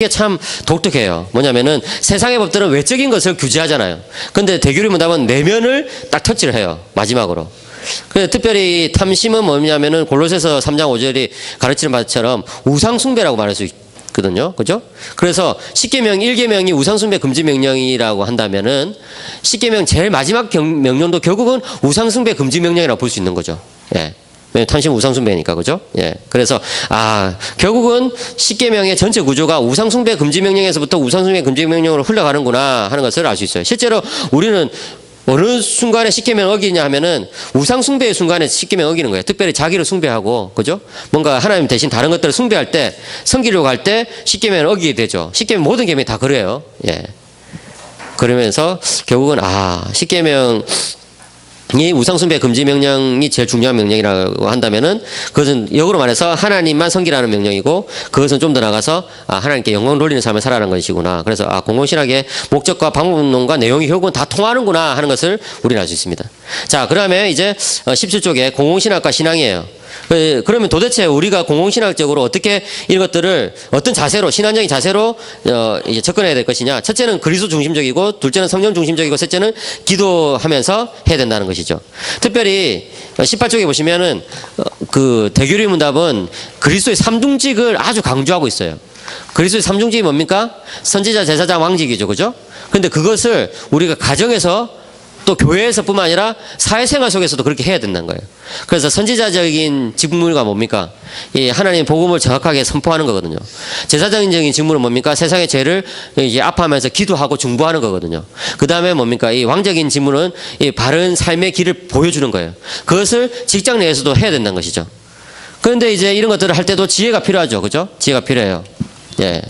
이게 참 독특해요. 뭐냐면은 세상의 법들은 외적인 것을 규제하잖아요. 근데 대규리 문답은 내면을 딱 터치를 해요. 마지막으로. 그래서 특별히 탐심은 뭐냐면은 골로새서 3장 5절이 가르치는 바처럼 우상숭배라고 말할 수 있거든요. 그죠? 그래서 10계명 1계명이 우상숭배 금지 명령이라고 한다면은 10계명 제일 마지막 명령도 결국은 우상숭배 금지 명령이라고 볼 수 있는 거죠. 예. 탐심 우상숭배니까, 그죠? 예. 그래서, 결국은 10계명의 전체 구조가 우상숭배 금지명령에서부터 우상숭배 금지명령으로 흘러가는구나 하는 것을 알 수 있어요. 실제로 우리는 어느 순간에 10계명 어기냐 하면은 우상숭배의 순간에 10계명 어기는 거예요. 특별히 자기를 숭배하고, 그죠? 뭔가 하나님 대신 다른 것들을 숭배할 때, 섬기려고 할 때 10계명을 어기게 되죠. 10계명 모든 계명이 다 그래요. 예. 그러면서 결국은, 10계명, 이 우상숭배 금지 명령이 제일 중요한 명령이라고 한다면은 그것은 역으로 말해서 하나님만 섬기라는 명령이고 그것은 좀 더 나가서 하나님께 영광 돌리는 삶을 살아가는 것이구나. 그래서 공공신학의 목적과 방법론과 내용이 결국은 다 통하는구나 하는 것을 우리는 알 수 있습니다. 자, 그다음에 이제 17쪽에 공공신학과 신앙이에요. 그러면 도대체 우리가 공공신학적으로 어떻게 이런 것들을 어떤 자세로 신앙적인 자세로 이제 접근해야 될 것이냐. 첫째는 그리스도 중심적이고 둘째는 성령 중심적이고 셋째는 기도하면서 해야 된다는 것이죠. 특별히 18쪽에 보시면은 그 대규리 문답은 그리스도의 삼중직을 아주 강조하고 있어요. 그리스도의 삼중직이 뭡니까? 선지자, 제사장, 왕직이죠. 그죠? 근데 그것을 우리가 가정에서 또 교회에서뿐만 아니라 사회생활 속에서도 그렇게 해야 된다는 거예요. 그래서 선지자적인 직무가 뭡니까? 이 하나님 복음을 정확하게 선포하는 거거든요. 제사장적인 직무는 뭡니까? 세상의 죄를 이제 아파하면서 기도하고 중보하는 거거든요. 그 다음에 뭡니까? 이 왕적인 직무는 이 바른 삶의 길을 보여주는 거예요. 그것을 직장 내에서도 해야 된다는 것이죠. 그런데 이제 이런 것들을 할 때도 지혜가 필요하죠. 그죠? 지혜가 필요해요. 예.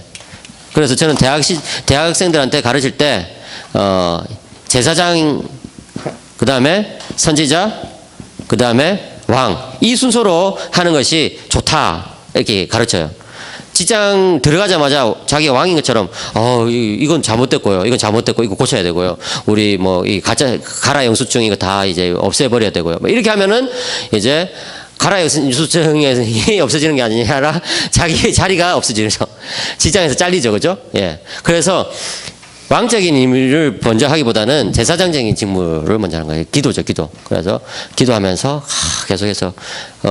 그래서 저는 대학생들한테 가르칠 때, 제사장, 그 다음에 선지자, 그 다음에 왕. 이 순서로 하는 것이 좋다. 이렇게 가르쳐요. 직장 들어가자마자 자기가 왕인 것처럼, 이건 잘못됐고요. 이건 잘못됐고, 이거 고쳐야 되고요. 우리 이 가라 영수증 이거 다 이제 없애버려야 되고요. 이렇게 하면은 이제 가라 영수증이 없어지는 게 아니라 자기 자리가 없어지죠. 직장에서 잘리죠. 그죠? 예. 그래서 왕적인 임무를 먼저 하기보다는 제사장적인 직무를 먼저 하는 거예요. 기도죠, 기도. 그래서 기도하면서 계속해서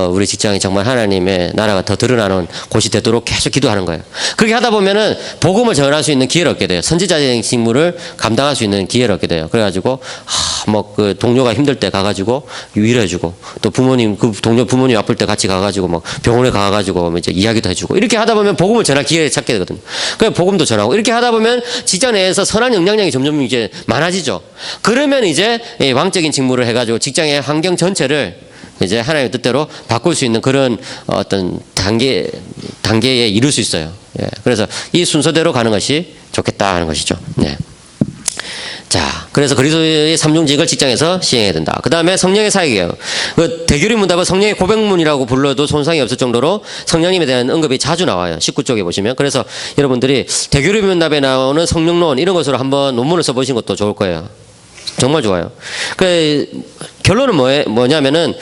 우리 직장이 정말 하나님의 나라가 더 드러나는 곳이 되도록 계속 기도하는 거예요. 그렇게 하다 보면은 복음을 전할 수 있는 기회를 얻게 돼요. 선지자적인 직무를 감당할 수 있는 기회를 얻게 돼요. 그래가지고 그 동료가 힘들 때 가가지고 위로해주고 또 부모님 그 동료 부모님 아플 때 같이 가가지고 병원에 가가지고 이제 이야기도 해주고 이렇게 하다 보면 복음을 전할 기회를 찾게 되거든요. 그래서 복음도 전하고 이렇게 하다 보면 직장 내에서 선한 영향력이 점점 이제 많아지죠. 그러면 이제 왕적인 직무를 해가지고 직장의 환경 전체를 이제 하나님의 뜻대로 바꿀 수 있는 그런 어떤 단계에 이룰 수 있어요. 예. 그래서 이 순서대로 가는 것이 좋겠다 하는 것이죠. 네. 자, 그래서 그리스도의 삼중직을 직장에서 시행해야 된다. 그 다음에 성령의 사역이에요. 그 대규리 문답은 성령의 고백문이라고 불러도 손상이 없을 정도로 성령님에 대한 언급이 자주 나와요. 19쪽에 보시면. 그래서 여러분들이 대규리 문답에 나오는 성령론 이런 것으로 한번 논문을 써보신 것도 좋을 거예요. 정말 좋아요. 그 결론은 뭐냐면은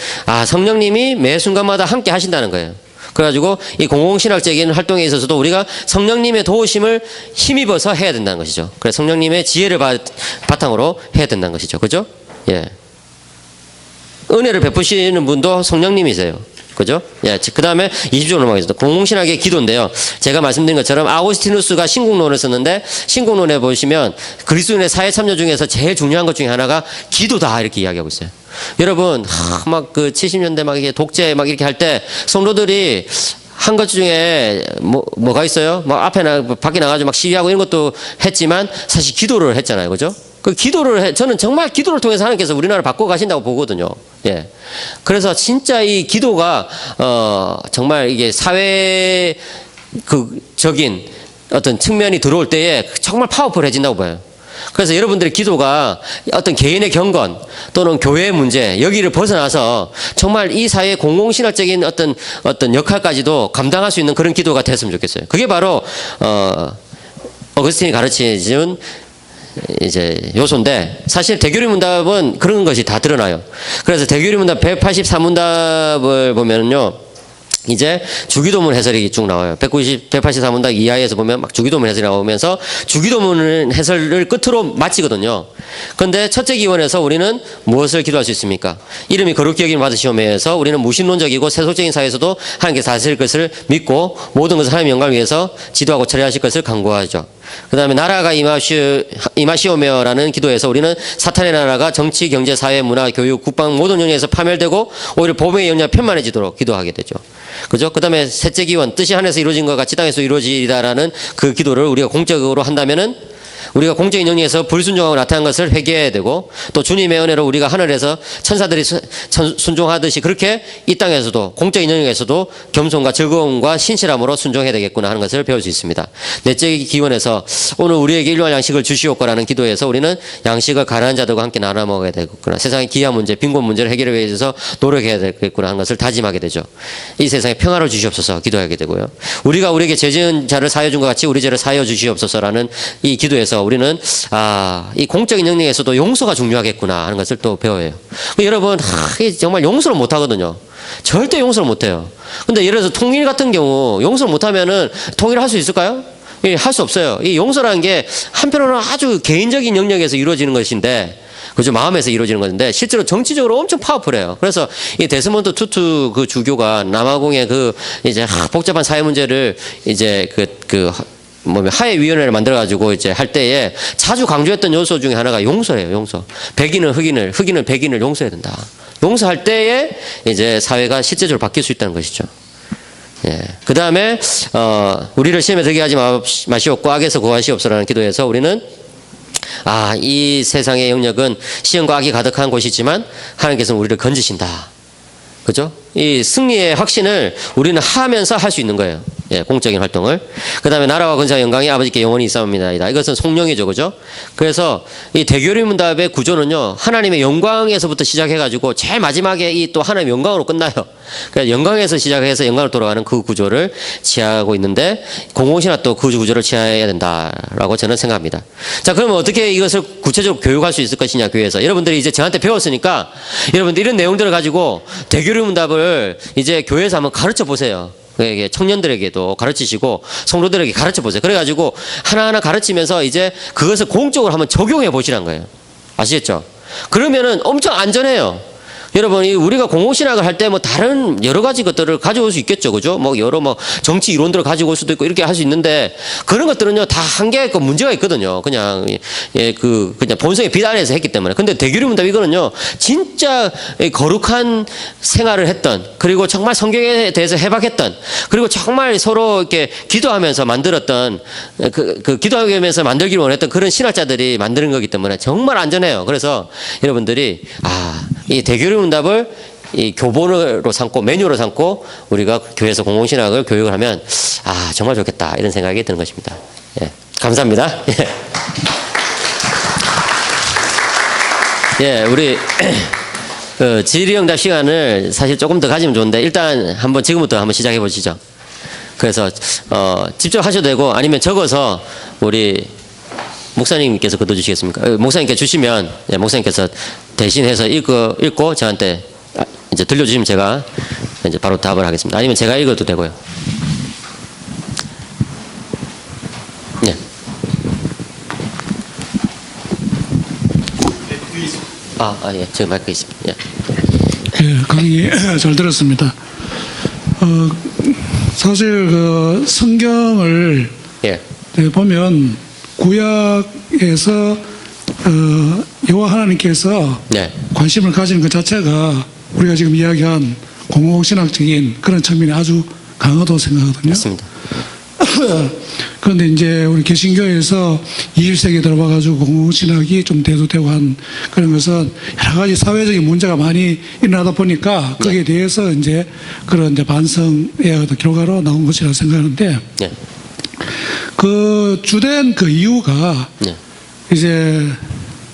성령님이 매 순간마다 함께 하신다는 거예요. 그래가지고 이 공공신학적인 활동에 있어서도 우리가 성령님의 도우심을 힘입어서 해야 된다는 것이죠. 그래서 성령님의 지혜를 바탕으로 해야 된다는 것이죠. 그죠? 예. 은혜를 베푸시는 분도 성령님이세요. 그죠? 예. 그 다음에 20조 넘어가겠습니다. 공공신학의 기도인데요. 제가 말씀드린 것처럼 아우구스티누스가 신국론을 썼는데 신국론에 보시면 그리스도인의 사회 참여 중에서 제일 중요한 것 중에 하나가 기도다 이렇게 이야기하고 있어요. 여러분, 막 그 70년대 막 이게 독재 막 이렇게 할 때 성도들이 한 것 중에 뭐가 있어요? 막 밖에 나가지고 막 시위하고 이런 것도 했지만 사실 기도를 했잖아요. 그죠? 그 저는 정말 기도를 통해서 하나님께서 우리나라를 바꿔 가신다고 보거든요. 예. 그래서 진짜 이 기도가, 정말 이게 적인 어떤 측면이 들어올 때에 정말 파워풀해진다고 봐요. 그래서 여러분들의 기도가 어떤 개인의 경건 또는 교회의 문제 여기를 벗어나서 정말 이 사회의 공공신학적인 어떤 역할까지도 감당할 수 있는 그런 기도가 됐으면 좋겠어요. 그게 바로 어거스틴이 가르치는 이제 요소인데 사실 대규리 문답은 그런 것이 다 드러나요. 그래서 대규리 문답 184문답을 보면요. 이제 주기도문 해설이 쭉 나와요. 183문답 이하에서 보면 막 주기도문 해설이 나오면서 주기도문 해설을 끝으로 마치거든요. 그런데 첫째 기원에서 우리는 무엇을 기도할 수 있습니까? 이름이 거룩히 여김을 받으시오며에서 우리는 무신론적이고 세속적인 사회에서도 하나님께서 다스릴 것을 믿고 모든 것을 하나님의 영광을 위해서 지도하고 처리하실 것을 간구하죠. 그 다음에 나라가 임하시오며라는 기도에서 우리는 사탄의 나라가 정치, 경제, 사회, 문화, 교육, 국방 모든 영역에서 파멸되고 오히려 복음의 영역이 편만해지도록 기도하게 되죠. 그죠? 그 다음에 셋째 기원, 뜻이 하늘에서 이루어진 것 같이 땅에서 이루어지리다라는 그 기도를 우리가 공적으로 한다면은 우리가 공적인 영역에서 불순종하고 나타난 것을 회개해야 되고 또 주님의 은혜로 우리가 하늘에서 천사들이 순종하듯이 그렇게 이 땅에서도 공적인 영역에서도 겸손과 즐거움과 신실함으로 순종해야 되겠구나 하는 것을 배울 수 있습니다. 넷째 기원에서 오늘 우리에게 일용할 양식을 주시옵고라는 기도에서 우리는 양식을 가난한 자들과 함께 나눠 먹어야 되겠구나. 세상의 기아 문제, 빈곤 문제를 해결하기 위해서 노력해야 되겠구나 하는 것을 다짐하게 되죠. 이 세상에 평화를 주시옵소서 기도하게 되고요. 우리가 우리에게 죄 지은 자를 사하여 준 것 같이 우리 죄를 사하여 주시옵소서라는 이 기도에서 우리는 이 공적인 영역에서도 용서가 중요하겠구나 하는 것을 또 배워요. 여러분 정말 용서를 못하거든요. 절대 용서를 못해요. 근데 예를 들어서 통일 같은 경우 용서를 못하면은 통일을 할 수 있을까요? 할 수 없어요. 이 용서라는 게 한편으로는 아주 개인적인 영역에서 이루어지는 것인데 그죠? 마음에서 이루어지는 건데 실제로 정치적으로 엄청 파워풀해요. 그래서 이 데스몬드 투투 그 주교가 남아공의 그 이제 복잡한 사회 문제를 이제 하해위원회를 만들어가지고 이제 할 때에 자주 강조했던 요소 중에 하나가 용서예요, 용서. 백인은 흑인을, 흑인은 백인을 용서해야 된다. 용서할 때에 이제 사회가 실제적으로 바뀔 수 있다는 것이죠. 예. 그 다음에, 우리를 시험에 들게 하지 마시옵고 악에서 구하시옵소서라는 기도에서 우리는 이 세상의 영역은 시험과 악이 가득한 곳이지만 하나님께서는 우리를 건지신다. 그죠? 이 승리의 확신을 우리는 하면서 할 수 있는 거예요. 예, 공적인 활동을. 그 다음에 나라와 권세와 영광이 아버지께 영원히 있사옵니다. 이것은 성령이죠. 그죠? 그래서 이 대교리문답의 구조는요, 하나님의 영광에서부터 시작해가지고 제일 마지막에 이 또 하나님의 영광으로 끝나요. 그러니까 영광에서 시작해서 영광으로 돌아가는 그 구조를 취하고 있는데, 공공신학 또 그 구조를 취해야 된다라고 저는 생각합니다. 자, 그러면 어떻게 이것을 구체적으로 교육할 수 있을 것이냐, 교회에서. 여러분들이 이제 저한테 배웠으니까, 여러분들 이런 내용들을 가지고 대교리문답을 이제 교회에서 한번 가르쳐 보세요. 청년들에게도 가르치시고 성도들에게 가르쳐 보세요. 그래가지고 하나하나 가르치면서 이제 그것을 공적으로 한번 적용해 보시란 거예요. 아시겠죠? 그러면은 엄청 안전해요. 여러분, 우리가 공공신학을 할 때 뭐 다른 여러 가지 것들을 가져올 수 있겠죠. 그죠? 뭐 여러 정치 이론들을 가지고 올 수도 있고 이렇게 할 수 있는데 그런 것들은요, 다 한계가 있고 문제가 있거든요. 그냥 본성에 비단해서 했기 때문에. 근데 대교리문답 이거는요, 진짜 거룩한 생활을 했던, 그리고 정말 성경에 대해서 해박했던, 그리고 정말 서로 이렇게 기도하면서 만들었던, 기도하면서 만들기를 원했던 그런 신학자들이 만드는 거기 때문에 정말 안전해요. 그래서 여러분들이, 이 대교리문답을 이 교본으로 삼고 매뉴얼로 삼고 우리가 교회에서 공공신학을 교육을 하면 정말 좋겠다 이런 생각이 드는 것입니다. 예, 감사합니다. 예, 우리 질의응답 시간을 사실 조금 더 가지면 좋은데 일단 지금부터 한번 시작해 보시죠. 그래서 직접 하셔도 되고 아니면 적어서 우리 목사님께서 걷어주시겠습니까? 목사님께 주시면 목사님께서 대신해서 읽고 저한테 이제 들려주시면 제가 이제 바로 답을 하겠습니다. 아니면 제가 읽어도 되고요. 네. 예, 저 마이크 있습니다. 예. 예, 강의 잘 들었습니다. 사실 성경을 보면 구약에서 여호와 하나님께서 관심을 가지는 것 자체가 우리가 지금 이야기한 공공신학적인 그런 측면이 아주 강하다고 생각하거든요. 맞습니다. 그런데 이제 우리 개신교에서 21세기에 들어와가지고 공공신학이 좀 대두되고 한 그런 것은 여러 가지 사회적인 문제가 많이 일어나다 보니까 거기에 대해서 이제 그런 이제 반성의 어떤 결과로 나온 것이라고 생각하는데 그 주된 그 이유가 이제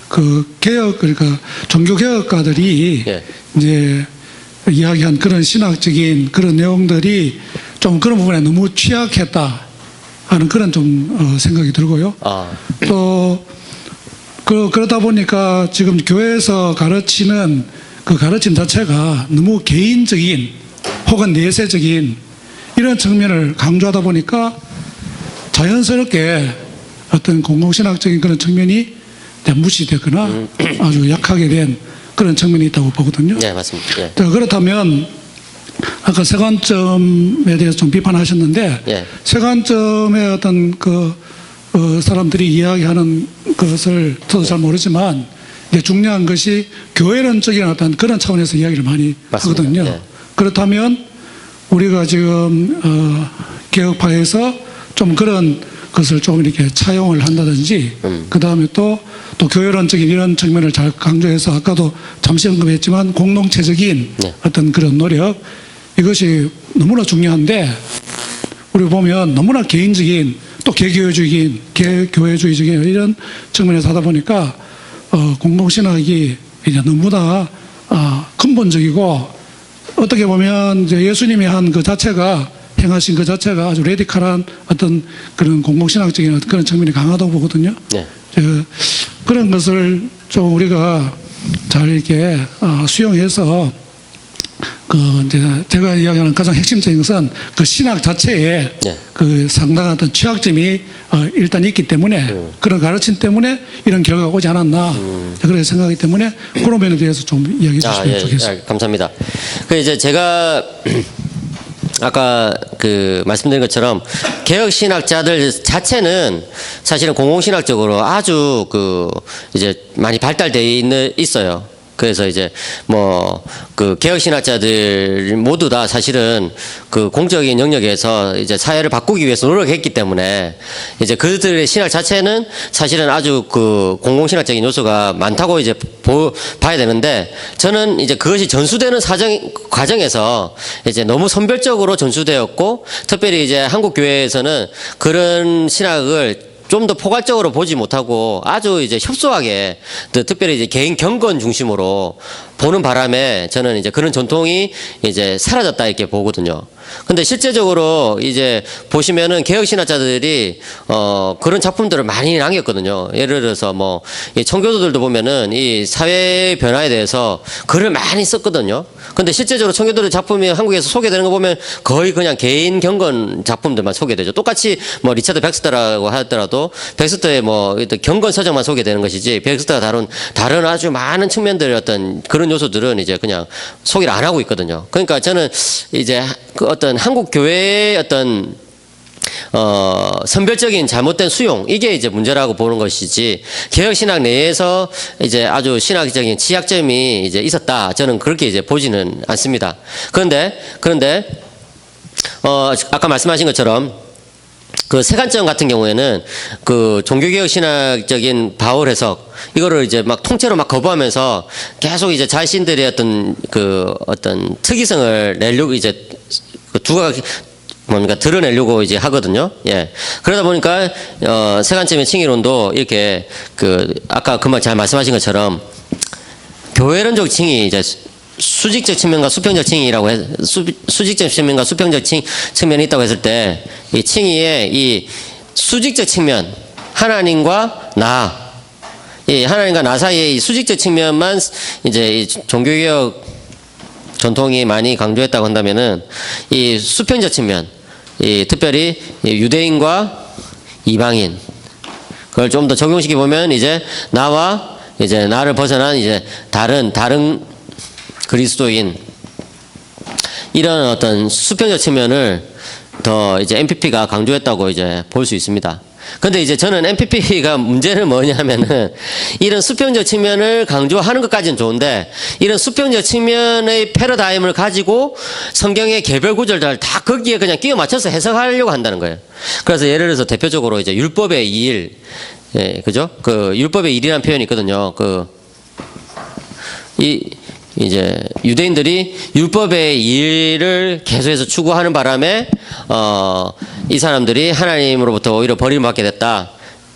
그러니까 종교개혁가들이 이제 이야기한 그런 신학적인 그런 내용들이 좀 그런 부분에 너무 취약했다 하는 그런 좀 생각이 들고요. 또 그러다 보니까 지금 교회에서 가르치는 그 가르침 자체가 너무 개인적인 혹은 내세적인 이런 측면을 강조하다 보니까 자연스럽게 어떤 공공신학적인 그런 측면이 이제 무시되거나 아주 약하게 된 그런 측면이 있다고 보거든요. 네, 맞습니다. 예. 자, 그렇다면 아까 세관점에 대해서 좀 비판하셨는데 예. 세관점의 어떤 사람들이 이야기하는 것을 저도 잘 모르지만 이제 중요한 것이 교회론적인 어떤 그런 차원에서 이야기를 많이 맞습니다. 하거든요. 예. 그렇다면 우리가 지금 개혁파에서 좀 그런 것을 좀 이렇게 차용을 한다든지 그 다음에 또 교회론적인 이런 측면을 잘 강조해서 아까도 잠시 언급했지만 공동체적인 네. 어떤 그런 노력 이것이 너무나 중요한데 우리 보면 너무나 개인적인 또 개교회주의적인 개교회주의적인 이런 측면에서 하다 보니까 공동신학이 이제 너무나 근본적이고 어떻게 보면 이제 예수님이 한 그 자체가 행하신 그 자체가 아주 레디칼한 어떤 그런 공공신학적인 그런 측면이 강하다고 보거든요. 네. 그런 것을 좀 우리가 잘 이렇게 수용해서 이제 제가 이야기하는 가장 핵심적인 것은 그 신학 자체에 네. 그 상당한 어떤 취약점이 일단 있기 때문에 그런 가르침 때문에 이런 결과가 오지 않았나 그렇게 생각하기 때문에 그런 면에 대해서 좀 이야기해 주시면 예, 좋겠습니다. 감사합니다. 그 이제 제가 아까 말씀드린 것처럼 개혁 신학자들 자체는 사실은 공공신학적으로 아주 이제 많이 발달돼 있어요. 그래서 이제 개혁 신학자들 모두 다 사실은 공적인 영역에서 이제 사회를 바꾸기 위해서 노력했기 때문에 이제 그들의 신학 자체는 사실은 아주 공공신학적인 요소가 많다고 이제 봐야 되는데 저는 이제 그것이 전수되는 과정에서 이제 너무 선별적으로 전수되었고 특별히 이제 한국 교회에서는 그런 신학을 좀 더 포괄적으로 보지 못하고 아주 이제 협소하게 특별히 이제 개인 경건 중심으로 보는 바람에 저는 이제 그런 전통이 이제 사라졌다 이렇게 보거든요. 근데 실제적으로 이제 보시면은 개혁신학자들이 그런 작품들을 많이 남겼거든요. 예를 들어서 이 청교도들도 보면은 이 사회 변화에 대해서 글을 많이 썼거든요. 근데 실제적으로 청교도들 작품이 한국에서 소개되는 거 보면 거의 그냥 개인 경건 작품들만 소개되죠. 똑같이 리차드 백스터라고 하더라도 백스터의 경건 서적만 소개되는 것이지 백스터가 다른 아주 많은 측면들의 어떤 그런 요소들은 이제 그냥 소개를 안 하고 있거든요. 그러니까 저는 이제 어떤 한국 교회의 어떤 선별적인 잘못된 수용 이게 이제 문제라고 보는 것이지 개혁 신학 내에서 이제 아주 신학적인 취약점이 이제 있었다 저는 그렇게 이제 보지는 않습니다. 그런데 아까 말씀하신 것처럼 세관점 같은 경우에는 종교개혁 신학적인 바울 해석 이거를 이제 통째로 거부하면서 계속 이제 자신들의 어떤 특이성을 내려고 이제 두각을 드러내려고 이제 하거든요. 예. 그러다 보니까 세관점의 칭의론도 이렇게 아까 금방 잘 말씀하신 것처럼 교회론적 칭의 이제 수직적 측면과 수평적 칭의라고 수직적 측면과 수평적 측면이 있다고 했을 때 이 칭의의 이 수직적 측면 하나님과 이 하나님과 나 사이의 이 수직적 측면만 이제 이 종교개혁 전통이 많이 강조했다고 한다면은 이 수평적 측면 특별히 유대인과 이방인 그걸 좀 더 적용시켜 보면 이제 나와 이제 나를 벗어난 이제 다른 그리스도인 이런 어떤 수평적 측면을 더 이제 MPP가 강조했다고 이제 볼 수 있습니다. 근데 이제 저는 MPP가 문제는 뭐냐면은 이런 수평적 측면을 강조하는 것까지는 좋은데 이런 수평적 측면의 패러다임을 가지고 성경의 개별 구절들 다 거기에 그냥 끼워 맞춰서 해석하려고 한다는 거예요. 그래서 예를 들어서 대표적으로 이제 율법의 일, 예, 그죠? 율법의 일이라는 표현이 있거든요. 이제 유대인들이 율법의 일을 계속해서 추구하는 바람에 이 사람들이 하나님으로부터 오히려 버림을 받게 됐다.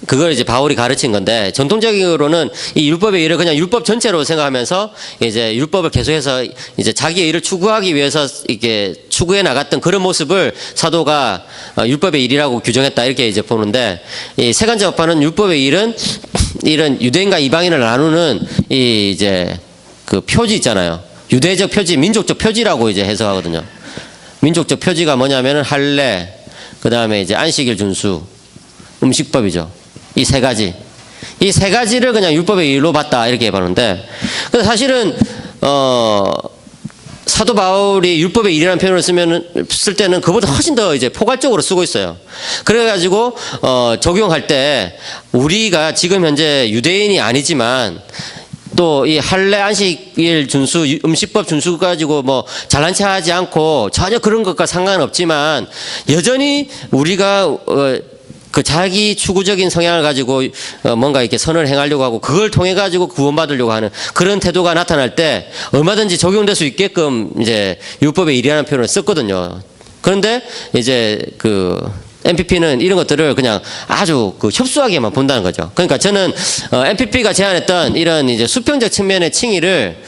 그걸 이제 바울이 가르친 건데 전통적으로는 이 율법의 일을 그냥 율법 전체로 생각하면서 이제 율법을 계속해서 이제 자기의 일을 추구하기 위해서 이렇게 추구해 나갔던 그런 모습을 사도가 율법의 일이라고 규정했다 이렇게 이제 보는데 이 세관자파는 율법의 일은 이런 유대인과 이방인을 나누는 이제 표지 있잖아요. 유대적 표지, 민족적 표지라고 이제 해석하거든요. 민족적 표지가 뭐냐면은 할례, 그 다음에 이제 안식일 준수, 음식법이죠. 이 세 가지. 이 세 가지를 그냥 율법의 일로 봤다 이렇게 해봤는데, 근데 사실은 사도 바울이 율법의 일이라는 표현을 쓸 때는 그보다 훨씬 더 이제 포괄적으로 쓰고 있어요. 그래가지고 적용할 때 우리가 지금 현재 유대인이 아니지만 또 이 할례 안식일 준수 음식법 준수 가지고 뭐 잘난 체하지 않고 전혀 그런 것과 상관없지만 여전히 우리가 그 자기 추구적인 성향을 가지고 뭔가 이렇게 선을 행하려고 하고 그걸 통해 가지고 구원받으려고 하는 그런 태도가 나타날 때 얼마든지 적용될 수 있게끔 이제 율법의 일이라는 표현을 썼거든요. 그런데 이제 그 MPP는 이런 것들을 그냥 아주 그 협소하게만 본다는 거죠. 그러니까 저는 MPP가 제안했던 이런 이제 수평적 측면의 칭의를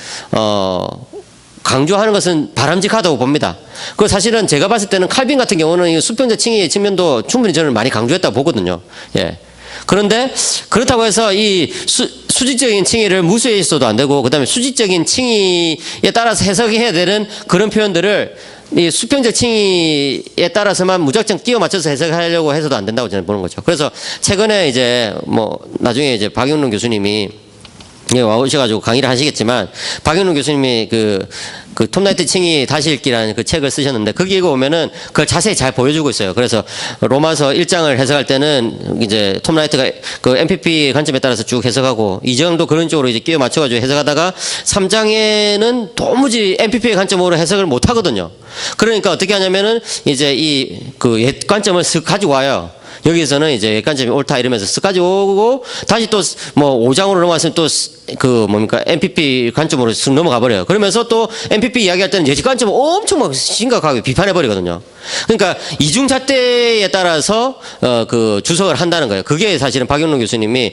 강조하는 것은 바람직하다고 봅니다. 그 사실은 제가 봤을 때는 칼빈 같은 경우는 이 수평적 칭의의 측면도 충분히 저는 많이 강조했다고 보거든요. 예. 그런데 그렇다고 해서 이 수직적인 칭의를 무시해서도 안 되고, 그다음에 수직적인 칭의에 따라서 해석해야 되는 그런 표현들을 이 수평적 칭의에 따라서만 무작정 끼워 맞춰서 해석하려고 해서도 안 된다고 저는 보는 거죠. 그래서 최근에 이제 뭐 나중에 이제 박용론 교수님이 여기 와오셔가지고 강의를 하시겠지만, 박용론 교수님이 그 톱라이트 칭의 다시 읽기라는 그 책을 쓰셨는데, 거기에 보면은 그걸 자세히 잘 보여주고 있어요. 그래서 로마서 1장을 해석할 때는 이제 톱라이트가 그 MPP 관점에 따라서 쭉 해석하고, 2장도 그런 쪽으로 이제 끼워 맞춰가지고 해석하다가 3장에는 도무지 MPP의 관점으로 해석을 못 하거든요. 그러니까 어떻게 하냐면은 이제 이 그 옛 관점을 쓱 가지고 와요. 여기서는 이제 옛관점이 옳다 이러면서 쓱까지 오고, 다시 또 뭐 5장으로 넘어갔으면 또 그 뭡니까 MPP 관점으로 쓱 넘어가 버려요. 그러면서 또 MPP 이야기할 때는 예지 관점을 엄청 막 심각하게 비판해 버리거든요. 그러니까 이중잣대에 따라서 그 주석을 한다는 거예요. 그게 사실은 박용론 교수님이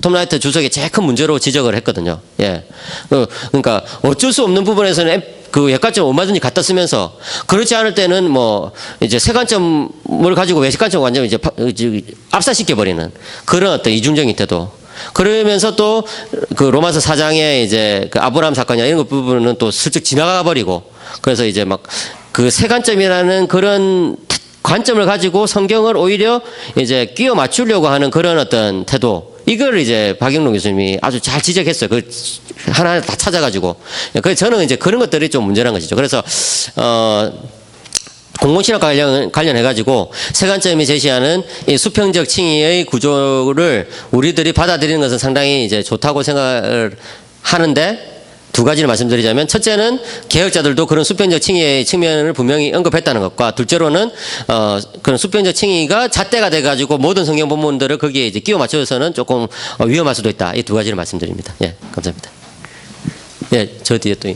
톱라이트 주석의 제일 큰 문제로 지적을 했거든요. 예. 그러니까 어쩔 수 없는 부분에서는 그 역관점을 얼마든지 갖다 쓰면서, 그렇지 않을 때는 뭐 이제 세관점을 가지고 외식관점을 완전히 이제 압사시켜 버리는 그런 어떤 이중적인 태도. 그러면서 또 그 로마서 4장에 이제 그 아브라함 사건이나 이런 것 부분은 또 슬쩍 지나가 버리고, 그래서 이제 막 그 세관점이라는 그런 관점을 가지고 성경을 오히려 이제 끼워 맞추려고 하는 그런 어떤 태도. 이걸 이제 박용론 교수님이 아주 잘 지적했어요. 그 하나하나 다 찾아가지고. 그래서 저는 이제 그런 것들이 좀 문제란 것이죠. 그래서 공공신학 관련해가지고 세관점이 제시하는 이 수평적 칭의의 구조를 우리들이 받아들이는 것은 상당히 이제 좋다고 생각을 하는데, 두 가지를 말씀드리자면, 첫째는 개혁자들도 그런 수평적 칭의의 측면을 분명히 언급했다는 것과, 둘째로는 그런 수평적 칭의가 잣대가 돼가지고 모든 성경 본문들을 거기에 이제 끼워 맞춰서는 조금 위험할 수도 있다. 이 두 가지를 말씀드립니다. 예, 감사합니다. 예, 저 뒤에 또.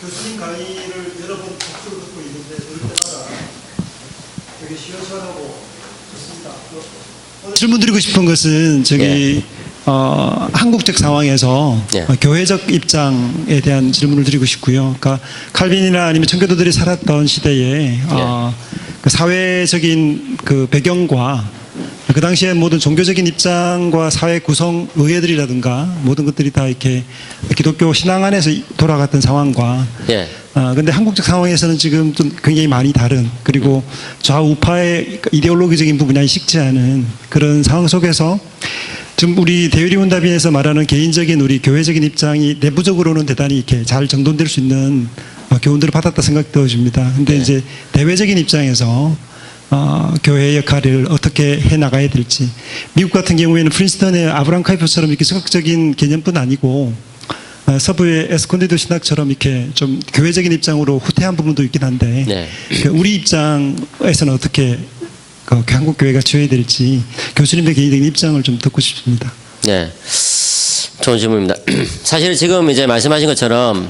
교수님 강의를 여러 번 독서를 듣고 있는데 들을 때마다 되게 시원시원하고 좋습니다. 질문 드리고 싶은 것은 저기 한국적 상황에서 예. 교회적 입장에 대한 질문을 드리고 싶고요. 그러니까 칼빈이나 아니면 청교도들이 살았던 시대에 그 사회적인 그 배경과 그 당시에 모든 종교적인 입장과 사회 구성 의회들이라든가 모든 것들이 다 이렇게 기독교 신앙 안에서 돌아갔던 상황과, 예. 근데 한국적 상황에서는 지금 좀 굉장히 많이 다른, 그리고 좌우파의 이데올로기적인 부분이 아주 식지 않은 그런 상황 속에서 지금 우리 대유리문답인에서 말하는 개인적인 우리 교회적인 입장이 내부적으로는 대단히 이렇게 잘 정돈될 수 있는 교훈들을 받았다 생각되어집니다. 근데 네. 이제 대외적인 입장에서 교회의 역할을 어떻게 해 나가야 될지, 미국 같은 경우에는 프린스턴의 아브라함 카이퍼처럼 이렇게 적극적인 개념뿐 아니고 서부의 에스콘디도 신학처럼 이렇게 좀 교회적인 입장으로 후퇴한 부분도 있긴 한데, 네. 우리 입장에서는 어떻게 한국 교회가 취해야 될지 교수님의 개인적인 입장을 좀 듣고 싶습니다. 네. 좋은 질문입니다. 사실 지금 이제 말씀하신 것처럼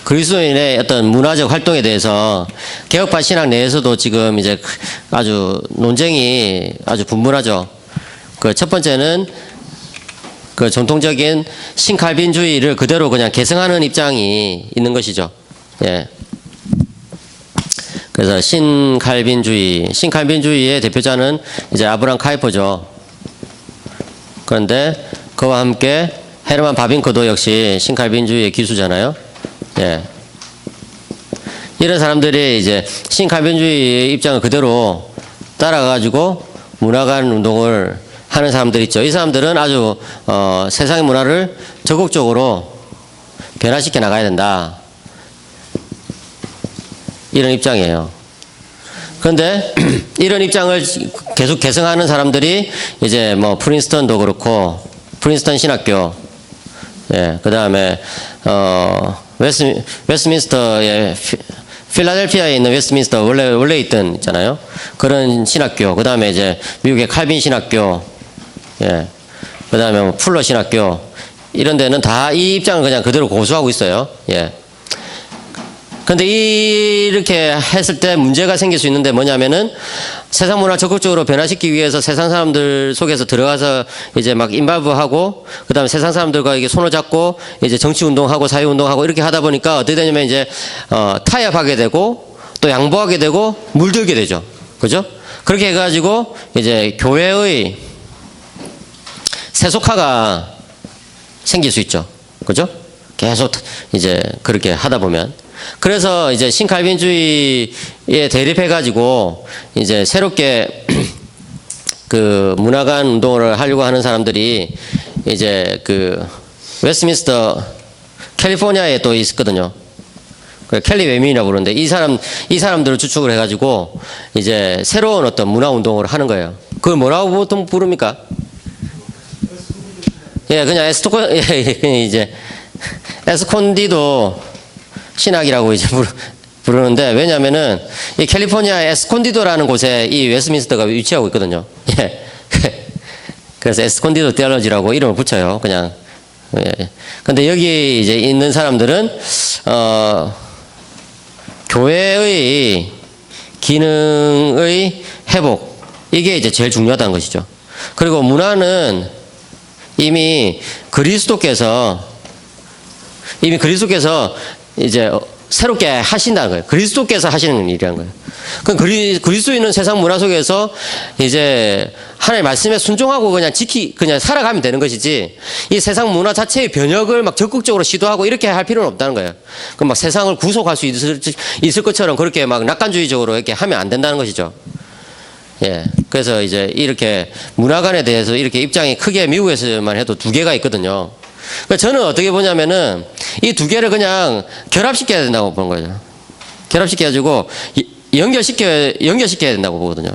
그리스도인의 어떤 문화적 활동에 대해서 개혁파 신학 내에서도 지금 이제 아주 논쟁이 아주 분분하죠. 그 첫 번째는 그 전통적인 신칼빈주의를 그대로 그냥 계승하는 입장이 있는 것이죠. 예. 그래서 신칼빈주의의 대표자는 이제 아브라함 카이퍼죠. 그런데 그와 함께 헤르만 바빙크도 역시 신칼빈주의의 기수잖아요. 예. 이런 사람들이 이제 신칼빈주의의 입장을 그대로 따라가지고 문화관 운동을 하는 사람들 있죠. 이 사람들은 아주 세상의 문화를 적극적으로 변화시켜 나가야 된다. 이런 입장이에요. 그런데 이런 입장을 계속 계승하는 사람들이 이제 뭐 프린스턴도 그렇고 프린스턴 신학교, 예, 그 다음에 웨스트민스터의 필라델피아에 있는 웨스트민스터 원래 있던 있잖아요. 그런 신학교, 그 다음에 이제 미국의 칼빈 신학교, 예, 그 다음에 뭐 풀러 신학교 이런 데는 다 이 입장을 그냥 그대로 고수하고 있어요. 예. 근데 이렇게 했을 때 문제가 생길 수 있는데 뭐냐면은 세상 문화를 적극적으로 변화시키기 위해서 세상 사람들 속에서 들어가서 이제 막 인발부하고 그다음에 세상 사람들과 이게 손을 잡고 이제 정치 운동하고 사회 운동하고 이렇게 하다 보니까 어떻게 되냐면 이제 타협하게 되고 또 양보하게 되고 물들게 되죠. 그죠? 그렇게 해가지고 이제 교회의 세속화가 생길 수 있죠. 그죠? 계속 이제 그렇게 하다 보면. 그래서 이제 신칼빈주의에 대립해가지고 이제 새롭게 그 문화관 운동을 하려고 하는 사람들이 이제 그 웨스트민스터 캘리포니아에 또 있거든요. 켈리 웨민이라고 그러는데 이 사람들을 주축을 해가지고 이제 새로운 어떤 문화 운동을 하는 거예요. 그걸 뭐라고 보통 부릅니까? 예, 그냥 이제 에스콘디도 신학이라고 이제 부르는데 왜냐면은 이 캘리포니아 에스콘디도라는 곳에 이 웨스트민스터가 위치하고 있거든요. 예. 그래서 에스콘디도 테올로지라고 이름을 붙여요. 그냥. 예. 근데 여기 이제 있는 사람들은 교회의 기능의 회복 이게 이제 제일 중요하다는 것이죠. 그리고 문화는 이미 그리스도께서 이제 새롭게 하신다는 거예요. 그리스도께서 하시는 일이라는 거예요. 그럼 그리스도인은 세상 문화 속에서 이제 하나님의 말씀에 순종하고 그냥 살아가면 되는 것이지 이 세상 문화 자체의 변혁을 막 적극적으로 시도하고 이렇게 할 필요는 없다는 거예요. 그럼 막 세상을 구속할 수 있을 것처럼 그렇게 막 낙관주의적으로 이렇게 하면 안 된다는 것이죠. 예. 그래서 이제 이렇게 문화관에 대해서 이렇게 입장이 크게 미국에서만 해도 두 개가 있거든요. 그러니까 저는 어떻게 보냐면은 이 두 개를 그냥 결합시켜야 된다고 보는 거죠. 결합시켜가지고 연결시켜야 된다고 보거든요.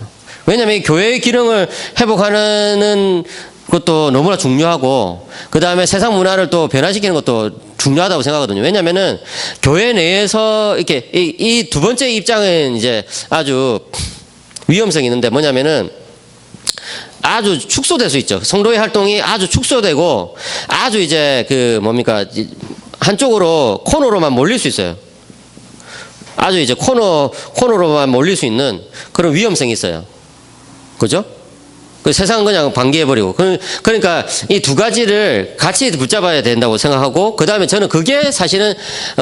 왜냐하면 이 교회의 기능을 회복하는 것도 너무나 중요하고 그 다음에 세상 문화를 또 변화시키는 것도 중요하다고 생각하거든요. 왜냐하면은 교회 내에서 이렇게 이 두 번째 입장은 이제 아주 위험성이 있는데 뭐냐면은 아주 축소될 수 있죠. 성도의 활동이 아주 축소되고 아주 이제 그 뭡니까 한쪽으로 코너로만 몰릴 수 있어요. 아주 이제 코너로만 몰릴 수 있는 그런 위험성이 있어요. 그죠? 그 세상은 그냥 방기해버리고. 그러니까 이 두 가지를 같이 붙잡아야 된다고 생각하고, 그 다음에 저는 그게 사실은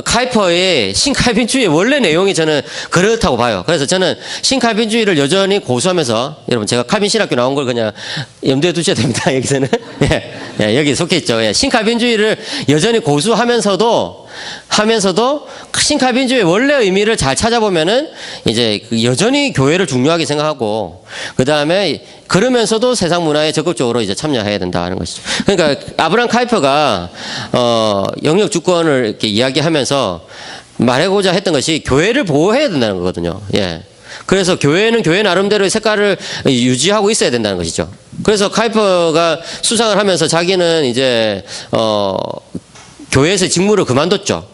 카이퍼의 신칼빈주의의 원래 내용이 저는 그렇다고 봐요. 그래서 저는 신칼빈주의를 여전히 고수하면서, 여러분 제가 칼빈 신학교 나온 걸 그냥 염두에 두셔야 됩니다. 여기서는. 예, 여기 속해 있죠. 예, 신칼빈주의를 여전히 고수하면서도 신칼빈주의의 원래 의미를 잘 찾아보면은 이제 여전히 교회를 중요하게 생각하고, 그 다음에 그러면서도 세상 문화에 적극적으로 이제 참여해야 된다는 것이죠. 그러니까 아브라함 카이퍼가 영역 주권을 이렇게 이야기하면서 말하고자 했던 것이 교회를 보호해야 된다는 거거든요. 예. 그래서 교회는 교회 나름대로의 색깔을 유지하고 있어야 된다는 것이죠. 그래서 카이퍼가 수상을 하면서 자기는 이제 교회에서 직무를 그만뒀죠.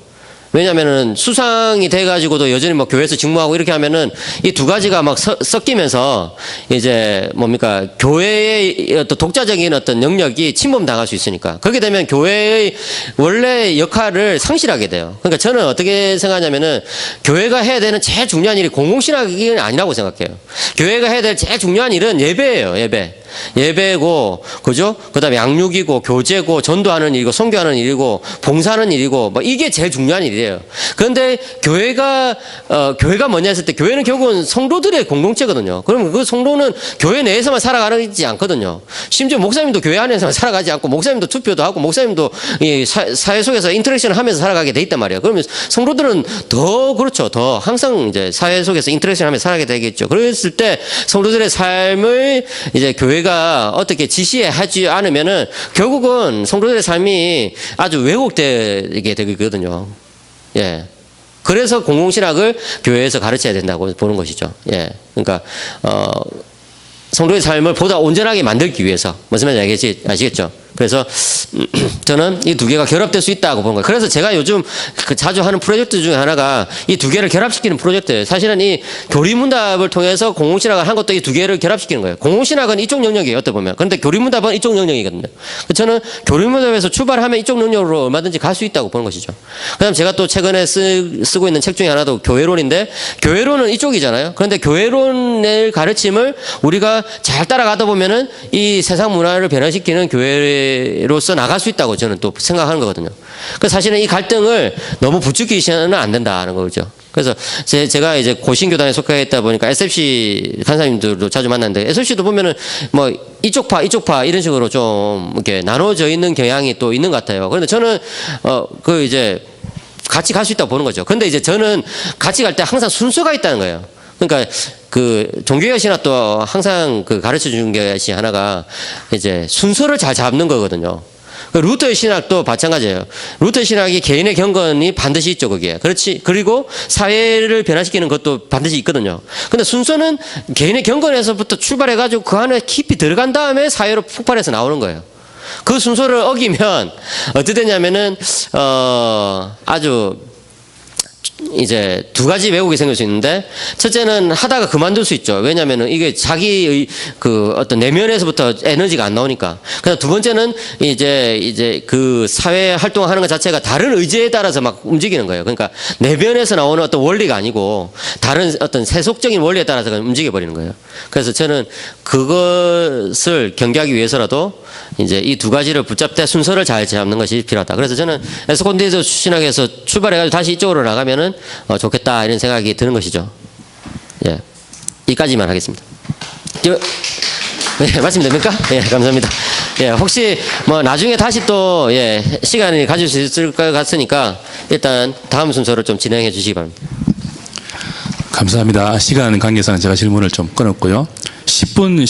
왜냐면은 수상이 돼가지고도 여전히 뭐 교회에서 직무하고 이렇게 하면은 이 두 가지가 막 섞이면서 이제 뭡니까 교회의 어떤 독자적인 어떤 영역이 침범당할 수 있으니까 그렇게 되면 교회의 원래 역할을 상실하게 돼요. 그러니까 저는 어떻게 생각하냐면은 교회가 해야 되는 제일 중요한 일이 공공신학이 아니라고 생각해요. 교회가 해야 될 제일 중요한 일은 예배예요. 예배. 예배고, 그죠? 그 다음에 양육이고, 교제고, 전도하는 일이고, 선교하는 일이고, 봉사하는 일이고, 뭐 이게 제일 중요한 일이에요. 그런데 교회가 뭐냐 했을 때 교회는 결국은 성도들의 공동체거든요. 그러면 그 성도는 교회 내에서만 살아가지 않거든요. 심지어 목사님도 교회 안에서만 살아가지 않고, 목사님도 투표도 하고, 목사님도 이 사회 속에서 인터랙션을 하면서 살아가게 돼 있단 말이에요. 그러면 성도들은 더 그렇죠. 더 항상 이제 사회 속에서 인터랙션 하면서 살아가게 되겠죠. 그랬을 때 성도들의 삶을 이제 교회가 어떻게 지시하지 않으면은 결국은 성도들의 삶이 아주 왜곡되게 되거든요. 예. 그래서 공공신학을 교회에서 가르쳐야 된다고 보는 것이죠. 예. 그러니까, 성도의 삶을 보다 온전하게 만들기 위해서. 무슨 말인지 아시겠죠? 그래서 저는 이 두 개가 결합될 수 있다고 보는 거예요. 그래서 제가 요즘 자주 하는 프로젝트 중에 하나가 이 두 개를 결합시키는 프로젝트예요. 사실은 이 교리문답을 통해서 공공신학을 한 것도 이 두 개를 결합시키는 거예요. 공공신학은 이쪽 영역이에요. 어떻게 보면. 그런데 교리문답은 이쪽 영역이거든요. 저는 교리문답에서 출발하면 이쪽 영역으로 얼마든지 갈 수 있다고 보는 것이죠. 그 다음 제가 또 최근에 쓰고 있는 책 중에 하나도 교회론인데, 교회론은 이쪽이잖아요. 그런데 교회론의 가르침을 우리가 잘 따라가다 보면은 이 세상 문화를 변화시키는 교회로서 나갈 수 있다고 저는 또 생각하는 거거든요. 그래서 사실은 이 갈등을 너무 부추기시면 안 된다는 거죠. 그래서 제가 이제 고신교단에 속해 있다 보니까 SFC 간사님들도 자주 만났는데, SFC도 보면은 뭐 이쪽 파 이런 식으로 좀 이렇게 나눠져 있는 경향이 또 있는 것 같아요. 그런데 저는 이제 같이 갈 수 있다고 보는 거죠. 근데 이제 저는 같이 갈 때 항상 순서가 있다는 거예요. 그러니까 종교개혁 신학도 항상 가르쳐 주는 것이 하나가 이제 순서를 잘 잡는 거거든요. 루터의 신학도 마찬가지예요. 루터의 신학이 개인의 경건이 반드시 있죠, 거기에. 그렇지. 그리고 사회를 변화시키는 것도 반드시 있거든요. 근데 순서는 개인의 경건에서부터 출발해가지고 그 안에 깊이 들어간 다음에 사회로 폭발해서 나오는 거예요. 그 순서를 어기면 어떻게 되냐면은, 아주 이제 두 가지 왜곡이 생길 수 있는데, 첫째는 하다가 그만둘 수 있죠. 왜냐면은 이게 자기의 어떤 내면에서부터 에너지가 안 나오니까. 그다음 두 번째는 이제 그 사회 활동하는 것 자체가 다른 의지에 따라서 막 움직이는 거예요. 그러니까 내면에서 나오는 어떤 원리가 아니고 다른 어떤 세속적인 원리에 따라서 움직여 버리는 거예요. 그래서 저는 그것을 경계하기 위해서라도 이제 이 두 가지를 붙잡되 순서를 잘 잡는 것이 필요하다. 그래서 저는 에스콘디에서 신학에서 출발해가지고 다시 이쪽으로 나가면은 좋겠다 이런 생각이 드는 것이죠. 예, 여기까지만 하겠습니다. 네, 말씀됩니까? 예, 감사합니다. 예, 혹시 뭐 나중에 다시 또 시간을 가질 수 있을 것 같으니까 일단 다음 순서를 좀 진행해 주시기 바랍니다. 감사합니다. 시간 관계상 제가 질문을 좀 끊었고요. 10분